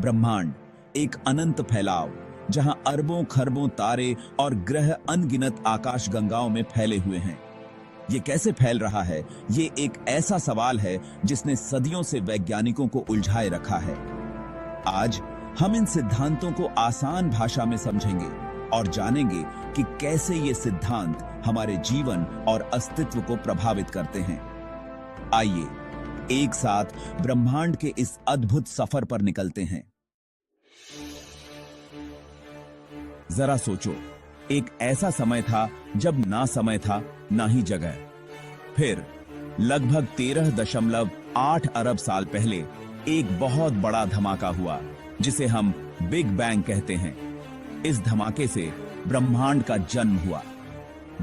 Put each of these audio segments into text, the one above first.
ब्रह्मांड एक अनंत फैलाव, जहां अरबों खरबों तारे और ग्रह अनगिनत आकाश गंगाओं में फैले हुए हैं। ये कैसे फैल रहा है, ये एक ऐसा सवाल है जिसने सदियों से वैज्ञानिकों को उलझाए रखा है। आज हम इन सिद्धांतों को आसान भाषा में समझेंगे और जानेंगे कि कैसे ये सिद्धांत हमारे जीवन और अस्तित्व को प्रभावित करते हैं। आइए एक साथ ब्रह्मांड के इस अद्भुत सफर पर निकलते हैं। जरा सोचो, एक ऐसा समय था जब ना समय था ना ही जगह। फिर लगभग 13.8 अरब साल पहले एक बहुत बड़ा धमाका हुआ, जिसे हम बिग बैंग कहते हैं। इस धमाके से ब्रह्मांड का जन्म हुआ।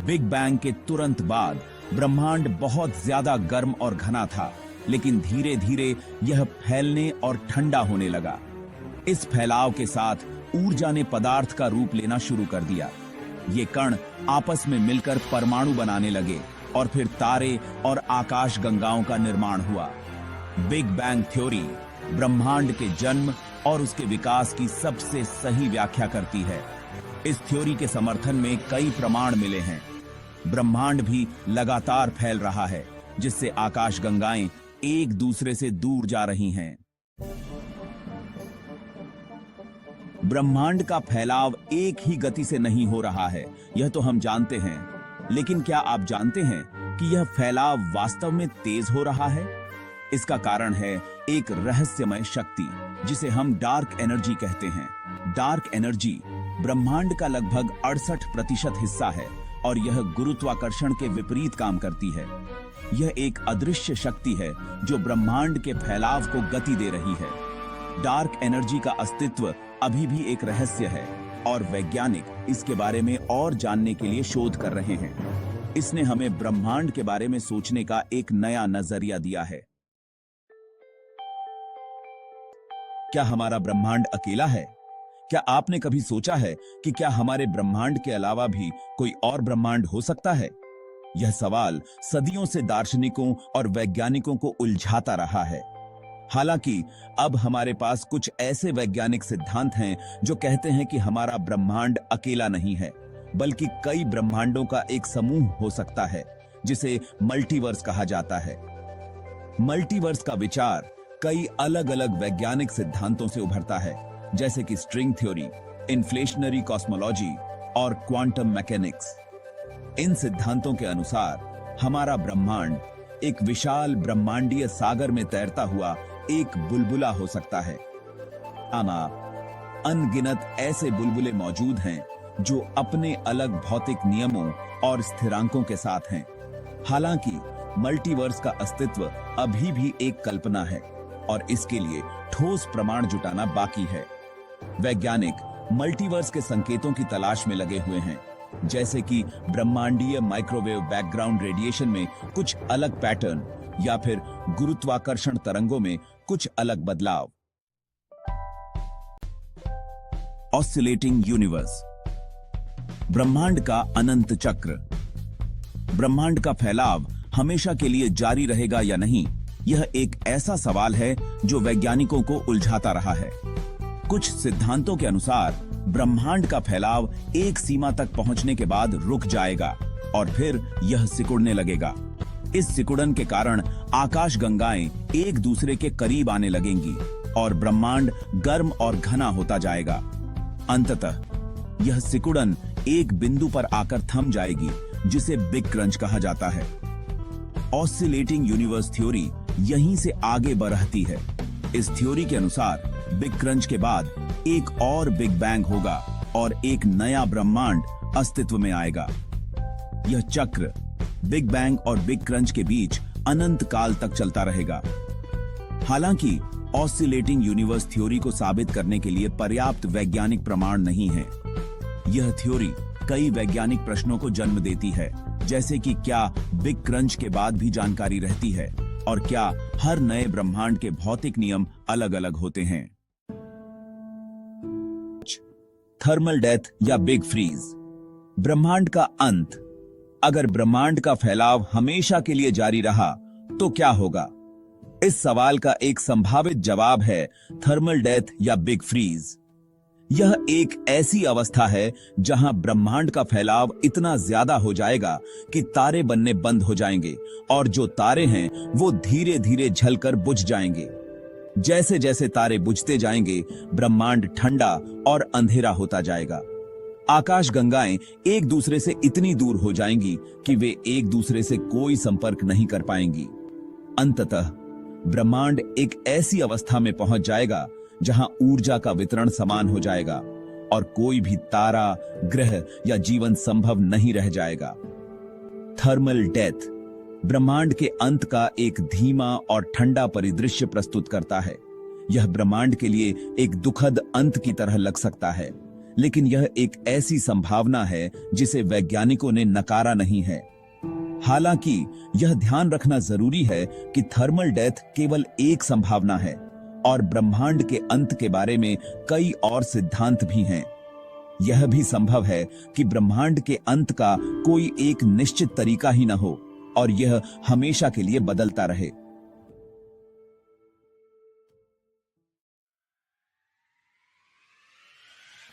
बिग बैंग के तुरंत बाद ब्रह्मांड बहुत ज्यादा गर्म और घना था, लेकिन धीरे धीरे यह फैलने और ठंडा होने लगा। इस फैलाव के साथ ऊर्जा ने पदार्थ का रूप लेना शुरू कर दिया। ये कण आपस में मिलकर परमाणु बनाने लगे और फिर तारे और आकाश गंगाओं का निर्माण हुआ। बिग बैंग थ्योरी ब्रह्मांड के जन्म और उसके विकास की सबसे सही व्याख्या करती है। इस थ्योरी के समर्थन में कई प्रमाण मिले हैं। ब्रह्मांड भी लगातार फैल रहा है, जिससे आकाश गंगाएं एक दूसरे से दूर जा रही हैं। ब्रह्मांड का फैलाव एक ही गति से नहीं हो रहा है, यह तो हम जानते हैं। लेकिन क्या आप जानते हैं कि यह फैलाव वास्तव में तेज हो रहा है? इसका कारण है एक रहस्यमय शक्ति, जिसे हम डार्क एनर्जी कहते हैं। डार्क एनर्जी ब्रह्मांड का लगभग 68% हिस्सा है और यह गुरुत्वाकर्षण के विपरीत काम करती है। यह एक अदृश्य शक्ति है जो ब्रह्मांड के फैलाव को गति दे रही है। डार्क एनर्जी का अस्तित्व अभी भी एक रहस्य है और वैज्ञानिक इसके बारे में और जानने के लिए शोध कर रहे हैं। इसने हमें ब्रह्मांड के बारे में सोचने का एक नया नजरिया दिया है। क्या हमारा ब्रह्मांड अकेला है? क्या आपने कभी सोचा है कि क्या हमारे ब्रह्मांड के अलावा भी कोई और ब्रह्मांड हो सकता है? यह सवाल सदियों से दार्शनिकों और वैज्ञानिकों को उलझाता रहा है। हालांकि अब हमारे पास कुछ ऐसे वैज्ञानिक सिद्धांत हैं जो कहते हैं कि हमारा ब्रह्मांड अकेला नहीं है, बल्कि कई ब्रह्मांडों का एक समूह हो सकता है, जिसे मल्टीवर्स कहा जाता है। मल्टीवर्स का विचार कई अलग अलग वैज्ञानिक सिद्धांतों से उभरता है, जैसे कि स्ट्रिंग थ्योरी, इन्फ्लेशनरी कॉस्मोलॉजी और क्वांटम मैकेनिक्स। इन सिद्धांतों के अनुसार हमारा ब्रह्मांड एक विशाल ब्रह्मांडीय सागर में तैरता हुआ एक बुलबुला हो सकता है। अनगिनत ऐसे बुलबुले मौजूद हैं जो अपने अलग भौतिक नियमों और स्थिरांकों के साथ हैं। हालांकि मल्टीवर्स का अस्तित्व अभी भी एक कल्पना है और इसके लिए ठोस प्रमाण जुटाना बाकी है। वैज्ञानिक मल्टीवर्स के संकेतों की तलाश में लगे हुए हैं, जैसे कि ब्रह्मांडीय माइक्रोवेव बैकग्राउंड रेडिएशन में कुछ अलग पैटर्न या फिर गुरुत्वाकर्षण तरंगों में कुछ अलग बदलाव। ऑसिलेटिंग यूनिवर्स, ब्रह्मांड का अनंत चक्र। ब्रह्मांड का फैलाव हमेशा के लिए जारी रहेगा या नहीं, यह एक ऐसा सवाल है जो वैज्ञानिकों को उलझाता रहा है। कुछ सिद्धांतों के अनुसार ब्रह्मांड का फैलाव एक सीमा तक पहुंचने के बाद रुक जाएगा और फिर यह सिकुड़ने लगेगा। इस सिकुड़न के कारण आकाश गंगाएं एक दूसरे के करीब आने लगेंगी और ब्रह्मांड गर्म और घना होता जाएगा। अंततः यह सिकुड़न एक बिंदु पर आकर थम जाएगी, जिसे बिग क्रंच कहा जाता है। ऑसिलेटिंग यूनिवर्स थ्योरी यहीं से आगे बढ़ती है। इस थ्योरी के अनुसार बिग क्रंच के बाद एक और बिग बैंग होगा और एक नया ब्रह्मांड अस्तित्व में आएगा। यह चक्र बिग बैंग और बिग क्रंच के बीच अनंत काल तक चलता रहेगा। हालांकि ऑसिलेटिंग यूनिवर्स थ्योरी को साबित करने के लिए पर्याप्त वैज्ञानिक प्रमाण नहीं है। यह थ्योरी कई वैज्ञानिक प्रश्नों को जन्म देती है, जैसे कि क्या बिग क्रंच के बाद भी जानकारी रहती है और क्या हर नए ब्रह्मांड के भौतिक नियम अलग अलग होते हैं। थर्मल डेथ या बिग फ्रीज, ब्रह्मांड का अंत। अगर ब्रह्मांड का फैलाव हमेशा के लिए जारी रहा तो क्या होगा? इस सवाल का एक संभावित जवाब है थर्मल डेथ या बिग फ्रीज। यह एक ऐसी अवस्था है जहां ब्रह्मांड का फैलाव इतना ज्यादा हो जाएगा कि तारे बनने बंद हो जाएंगे और जो तारे हैं वो धीरे धीरे जलकर बुझ जाएंगे। जैसे जैसे तारे बुझते जाएंगे, ब्रह्मांड ठंडा और अंधेरा होता जाएगा। आकाश गंगाएं एक दूसरे से इतनी दूर हो जाएंगी कि वे एक दूसरे से कोई संपर्क नहीं कर पाएंगी। अंततः ब्रह्मांड एक ऐसी अवस्था में पहुंच जाएगा जहां ऊर्जा का वितरण समान हो जाएगा और कोई भी तारा, ग्रह या जीवन संभव नहीं रह जाएगा। थर्मल डेथ ब्रह्मांड के अंत का एक धीमा और ठंडा परिदृश्य प्रस्तुत करता है। यह ब्रह्मांड के लिए एक दुखद अंत की तरह लग सकता है, लेकिन यह एक ऐसी संभावना है जिसे वैज्ञानिकों ने नकारा नहीं है। हालांकि यह ध्यान रखना जरूरी है कि थर्मल डेथ केवल एक संभावना है और ब्रह्मांड के अंत के बारे में कई और सिद्धांत भी हैं। यह भी संभव है कि ब्रह्मांड के अंत का कोई एक निश्चित तरीका ही न हो और यह हमेशा के लिए बदलता रहे।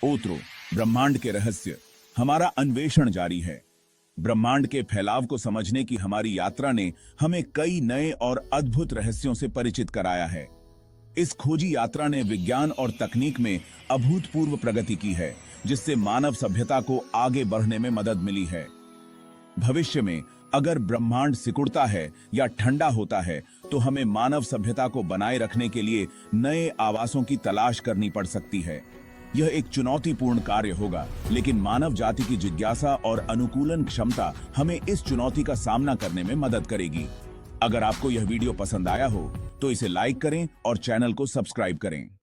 ओत्रो, ब्रह्मांड के रहस्य। हमारा अन्वेषण जारी है। ब्रह्मांड के फैलाव को समझने की हमारी यात्रा ने हमें कई नए और अद्भुत रहस्यों से परिचित कराया है। इस खोजी यात्रा ने विज्ञान और तकनीक में अभूतपूर्व प्रगति की है, जिससे मानव सभ्यता को आगे बढ़ने में मदद मिली है। भविष्य में अगर ब्रह्मांड सिकुड़ता है या ठंडा होता है तो हमें मानव सभ्यता को बनाए रखने के लिए नए आवासों की तलाश करनी पड़ सकती है। यह एक चुनौतीपूर्ण कार्य होगा, लेकिन मानव जाति की जिज्ञासा और अनुकूलन क्षमता हमें इस चुनौती का सामना करने में मदद करेगी। अगर आपको यह वीडियो पसंद आया हो तो इसे लाइक करें और चैनल को सब्सक्राइब करें।